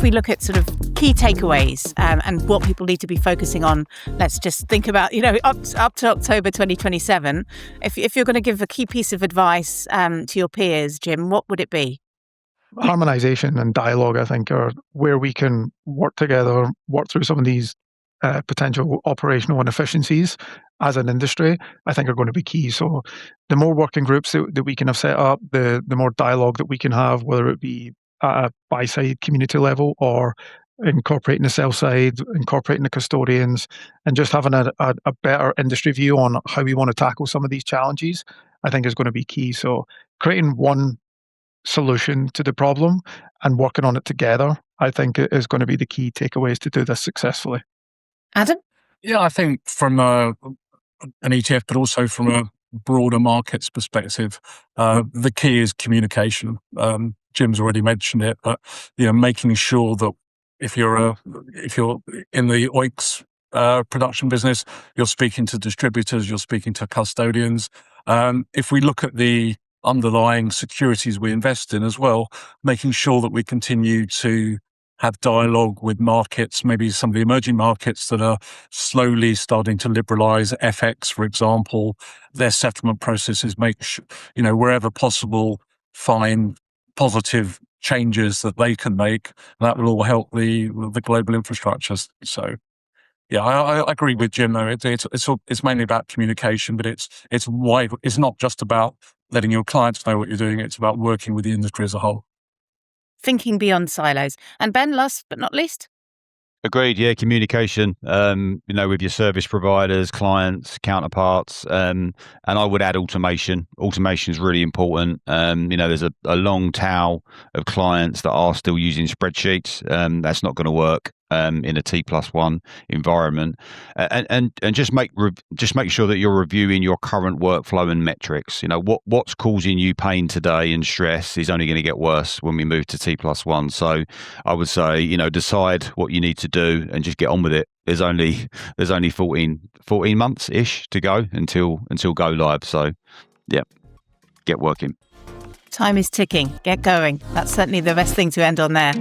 we look at sort of key takeaways and what people need to be focusing on, let's just think about, up to October 2027. If you're going to give a key piece of advice to your peers, Jim, what would it be? Harmonization and dialogue, I think, are where we can work together, work through some of these potential operational inefficiencies as an industry, I think are going to be key. So the more working groups that we can have set up, the more dialogue that we can have, whether it be at a buy-side community level or incorporating the sell side, incorporating the custodians, and just having a better industry view on how we want to tackle some of these challenges, I think is going to be key. So creating one solution to the problem and working on it together, I think is going to be the key takeaways to do this successfully. Adam? Yeah, I think from an ETF, but also from a broader markets perspective, the key is communication. Jim's already mentioned it, but making sure that if you're in the OICs production business, you're speaking to distributors, you're speaking to custodians. If we look at the underlying securities we invest in as well, making sure that we continue to have dialogue with markets, maybe some of the emerging markets that are slowly starting to liberalize FX, for example, their settlement processes, wherever possible, find positive changes that they can make. That will all help the global infrastructure. So, yeah, I agree with Jim, though. It's mainly about communication, but it's wide. It's not just about letting your clients know what you're doing. It's about working with the industry as a whole. Thinking beyond silos. And Ben, last but not least? Agreed. Yeah, communication. With your service providers, clients, counterparts, and I would add automation. Automation is really important. There's a long tail of clients that are still using spreadsheets. That's not going to work in a T+1 environment. And just make sure that you're reviewing your current workflow and metrics. What's causing you pain today and stress is only going to get worse when we move to T+1. So I would say, decide what you need to do and just get on with it. There's only 14 months ish to go until go live. So yeah, get working. Time is ticking. Get going. That's certainly the best thing to end on there.